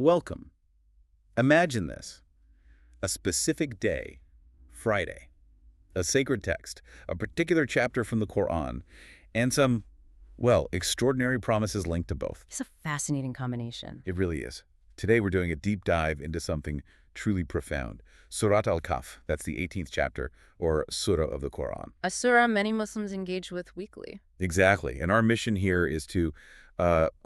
Welcome. Imagine this. A specific day, Friday, a sacred text, a particular chapter from the Qur'an, and some, well, extraordinary promises linked to both. It's a fascinating combination. It really is. Today we're doing a deep dive into something truly profound. Surah Al-Kahf, that's the 18th chapter, or Surah of the Qur'an. A surah many Muslims engage with weekly. Exactly. And our mission here is to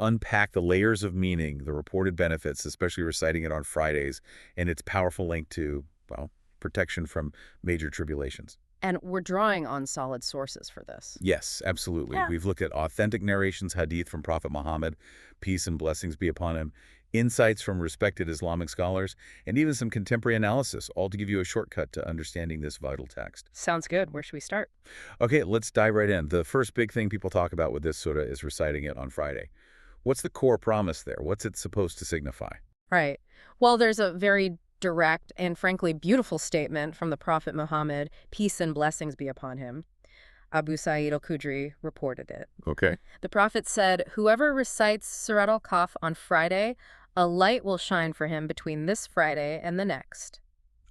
unpack the layers of meaning, the reported benefits, especially reciting it on Fridays, and its powerful link to, well, protection from major tribulations. And we're drawing on solid sources for this. Yes, absolutely. Yeah. We've looked at authentic narrations, hadith from Prophet Muhammad, peace and blessings be upon him, insights from respected Islamic scholars, and even some contemporary analysis, all to give you a shortcut to understanding this vital text. Sounds good. Where should we start? Okay, let's dive right in. The first big thing people talk about with this surah is reciting it on Friday. What's the core promise there? What's it supposed to signify? Right. Well, there's a very direct and frankly beautiful statement from the Prophet Muhammad, peace and blessings be upon him. Abu Sa'id al-Khudri reported it. Okay. The Prophet said, whoever recites Surah Al-Kahf on Friday, a light will shine for him between this Friday and the next.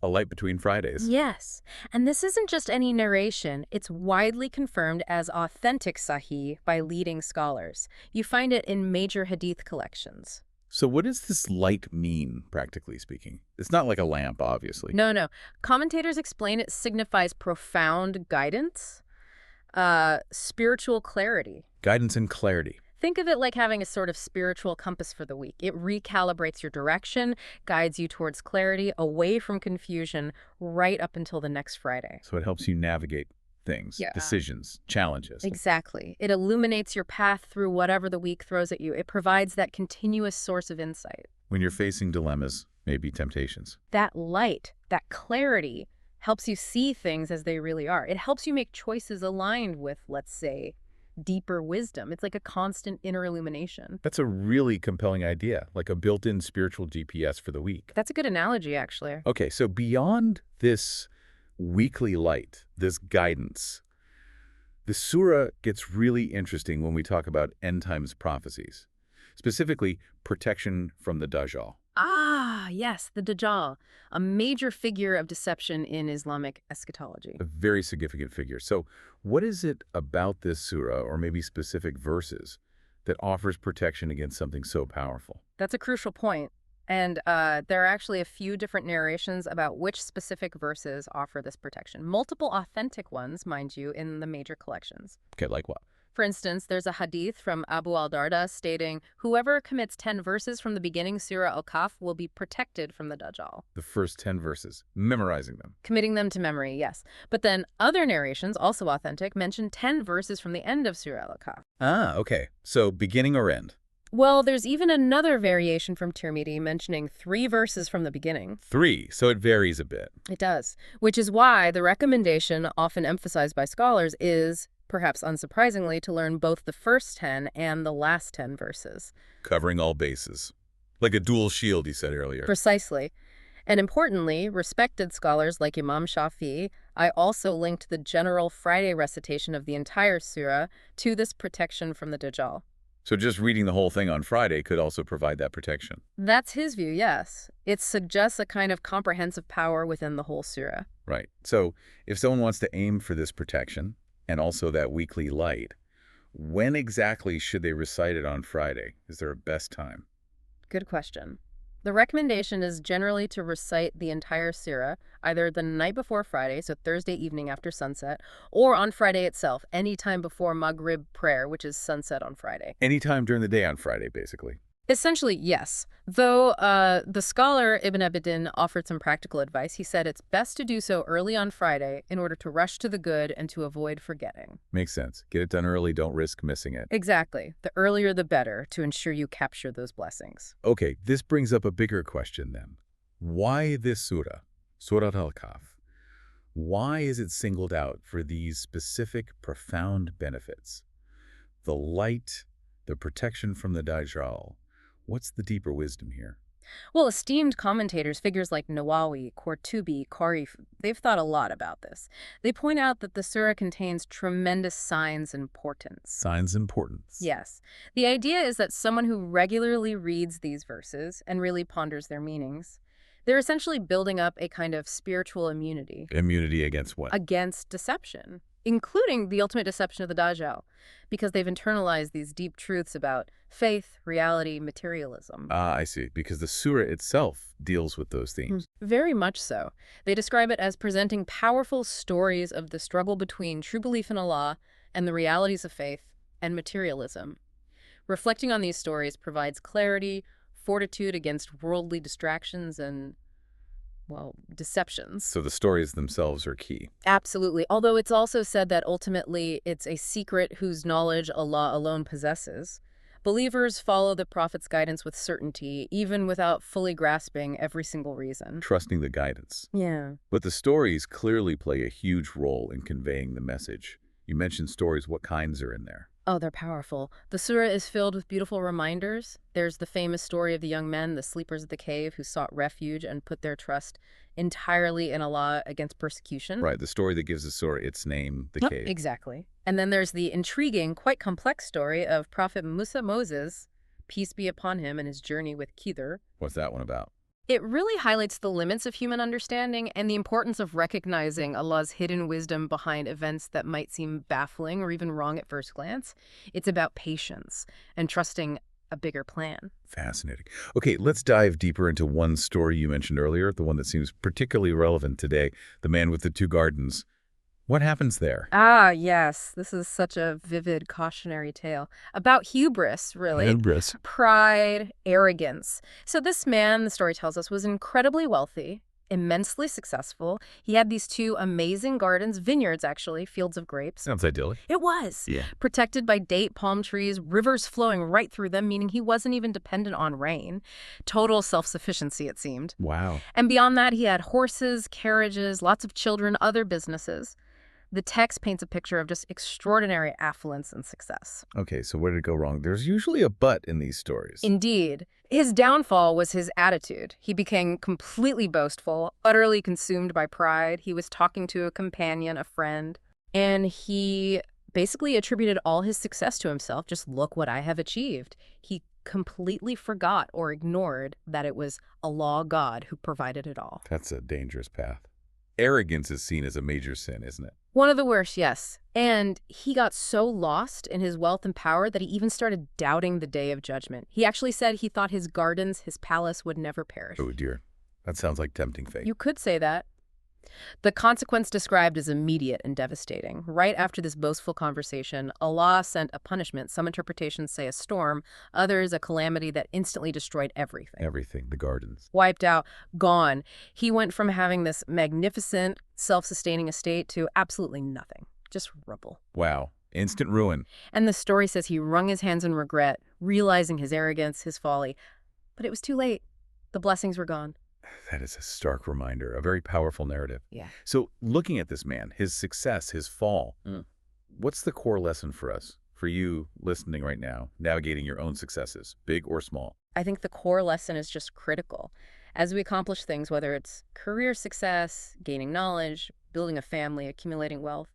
A light between Fridays. Yes, and this isn't just any narration. It's widely confirmed as authentic Sahih by leading scholars. You find it in major hadith collections. So what does this light mean, practically speaking? It's not like a lamp, obviously. No. Commentators explain it signifies profound guidance, spiritual clarity. Guidance and clarity. Think of it like having a sort of spiritual compass for the week. It recalibrates your direction, guides you towards clarity, away from confusion, right up until the next Friday. So it helps you navigate things, decisions, challenges. Exactly. It illuminates your path through whatever the week throws at you. It provides that continuous source of insight. When you're facing dilemmas, maybe temptations. That light, that clarity, helps you see things as they really are. It helps you make choices aligned with, let's say, deeper wisdom. It's like a constant inner illumination. That's a really compelling idea, like a built-in spiritual GPS for the week. That's a good analogy, actually. Okay, so beyond this weekly light, this guidance, the surah gets really interesting when we talk about end times prophecies, specifically protection from the Dajjal. Ah, yes, the Dajjal, a major figure of deception in Islamic eschatology. A very significant figure. So what is it about this surah, or maybe specific verses, that offers protection against something so powerful? That's a crucial point. And there are actually a few different narrations about which specific verses offer this protection. Multiple authentic ones, mind you, in the major collections. Okay, like what? For instance, there's a hadith from Abu al-Darda stating, whoever commits 10 verses from the beginning Surah Al-Kahf will be protected from the Dajjal. The first 10 verses, memorizing them. Committing them to memory, yes. But then other narrations, also authentic, mention 10 verses from the end of Surah Al-Kahf. Ah, okay. So beginning or end? Well, there's even another variation from Tirmidhi mentioning 3 verses from the beginning. 3, so it varies a bit. It does, which is why the recommendation often emphasized by scholars is, perhaps unsurprisingly, to learn both the first 10 and the last 10 verses. Covering all bases. Like a dual shield, you said earlier. Precisely. And importantly, respected scholars like Imam Shafi'i, I also linked the general Friday recitation of the entire surah to this protection from the Dajjal. So just reading the whole thing on Friday could also provide that protection. That's his view, yes. It suggests a kind of comprehensive power within the whole surah. Right. So if someone wants to aim for this protection, and also that weekly light, when exactly should they recite it on Friday? Is there a best time? Good question. The recommendation is generally to recite the entire surah either the night before Friday, so Thursday evening after sunset, or on Friday itself, any time before Maghrib prayer, which is sunset on Friday. Anytime during the day on Friday, basically. Essentially, yes. Though the scholar Ibn Abidin offered some practical advice. He said it's best to do so early on Friday in order to rush to the good and to avoid forgetting. Makes sense. Get it done early, don't risk missing it. Exactly. The earlier the better to ensure you capture those blessings. Okay, this brings up a bigger question then. Why this surah, Surah Al-Kahf? Why is it singled out for these specific, profound benefits? The light, the protection from the Dajjal. What's the deeper wisdom here? Well, esteemed commentators, figures like Nawawi, Qurtubi, Qarif, they've thought a lot about this. They point out that the surah contains tremendous signs and portents. Signs importance. Yes. The idea is that someone who regularly reads these verses and really ponders their meanings, they're essentially building up a kind of spiritual immunity Immunity against what? against deception, including the ultimate deception of the Dajjal, because they've internalized these deep truths about faith, reality, materialism. Ah, I see. Because the surah itself deals with those themes. Very much so. They describe it as presenting powerful stories of the struggle between true belief in Allah and the realities of faith and materialism. Reflecting on these stories provides clarity, fortitude against worldly distractions and, well, deceptions. So the stories themselves are key. Absolutely. Although it's also said that ultimately it's a secret whose knowledge Allah alone possesses. Believers follow the Prophet's guidance with certainty, even without fully grasping every single reason. Trusting the guidance. Yeah. But the stories clearly play a huge role in conveying the message. You mentioned stories. What kinds are in there? Oh, they're powerful. The surah is filled with beautiful reminders. There's the famous story of the young men, the sleepers of the cave, who sought refuge and put their trust entirely in Allah against persecution. Right, the story that gives the surah its name, the Yep, cave. exactly. And then there's the intriguing, quite complex story of Prophet Moses, peace be upon him, and his journey with Khidr. What's that one about? It really highlights the limits of human understanding and the importance of recognizing Allah's hidden wisdom behind events that might seem baffling or even wrong at first glance. It's about patience and trusting a bigger plan. Fascinating. Okay, let's dive deeper into one story you mentioned earlier, the one that seems particularly relevant today, the man with the two gardens. What happens there? Ah, yes. This is such a vivid cautionary tale about hubris, really. Hubris. Pride, arrogance. So this man, the story tells us, was incredibly wealthy, immensely successful. He had these two amazing gardens, vineyards actually, fields of grapes. Sounds idyllic. It was. Yeah. Protected by date palm trees, rivers flowing right through them, meaning he wasn't even dependent on rain. Total self-sufficiency, it seemed. Wow. And beyond that, he had horses, carriages, lots of children, other businesses. The text paints a picture of just extraordinary affluence and success. Okay, so where did it go wrong? There's usually a but in these stories. Indeed. His downfall was his attitude. He became completely boastful, utterly consumed by pride. He was talking to a companion, a friend, and he basically attributed all his success to himself. Just look what I have achieved. He completely forgot or ignored that it was Allah, God, who provided it all. That's a dangerous path. Arrogance is seen as a major sin, isn't it? One of the worst, yes. And he got so lost in his wealth and power that he even started doubting the day of judgment. He actually said he thought his gardens, his palace would never perish. Oh dear. That sounds like tempting fate. You could say that. The consequence described is immediate and devastating. Right after this boastful conversation, Allah sent a punishment. Some interpretations say a storm, others a calamity that instantly destroyed everything. Everything, the gardens. Wiped out, gone. He went from having this magnificent, self-sustaining estate to absolutely nothing. Just rubble. Wow. Instant ruin. And the story says he wrung his hands in regret, realizing his arrogance, his folly. But it was too late. The blessings were gone. That is a stark reminder, a very powerful narrative. Yeah. So looking at this man, his success, his fall, what's the core lesson for us, for you listening right now, navigating your own successes, big or small? I think the core lesson is just critical. As we accomplish things, whether it's career success, gaining knowledge, building a family, accumulating wealth,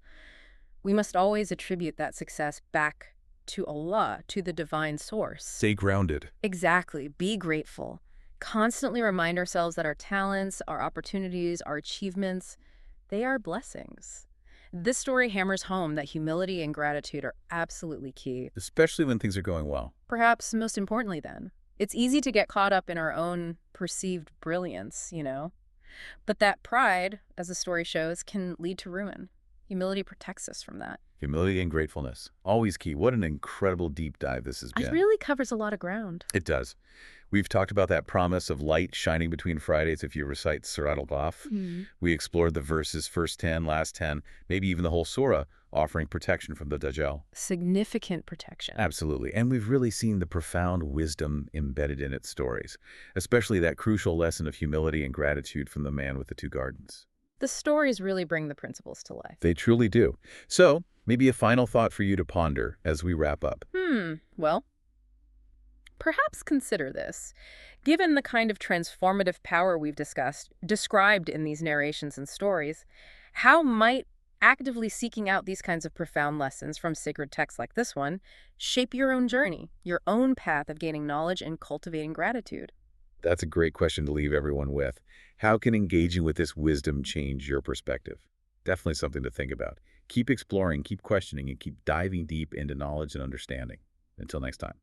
we must always attribute that success back to Allah, to the divine source. Stay grounded. Exactly. Be grateful. Constantly remind ourselves that our talents, our opportunities, our achievements, they are blessings. This story hammers home that humility and gratitude are absolutely key. Especially when things are going well. Perhaps most importantly then, it's easy to get caught up in our own perceived brilliance, But that pride, as the story shows, can lead to ruin. Humility protects us from that. Humility and gratefulness. Always key. What an incredible deep dive this has been. It really covers a lot of ground. It does. We've talked about that promise of light shining between Fridays if you recite Surah Al-Kahf. We explored the verses, first 10, last 10, maybe even the whole surah, offering protection from the Dajjal. Significant protection. Absolutely. And we've really seen the profound wisdom embedded in its stories, especially that crucial lesson of humility and gratitude from the man with the two gardens. The stories really bring the principles to life. They truly do. So, maybe a final thought for you to ponder as we wrap up. Well, Perhaps consider this. Given the kind of transformative power we've described in these narrations and stories, how might actively seeking out these kinds of profound lessons from sacred texts like this one shape your own journey, your own path of gaining knowledge and cultivating gratitude? That's a great question to leave everyone with. How can engaging with this wisdom change your perspective? Definitely something to think about. Keep exploring, keep questioning, and keep diving deep into knowledge and understanding. Until next time.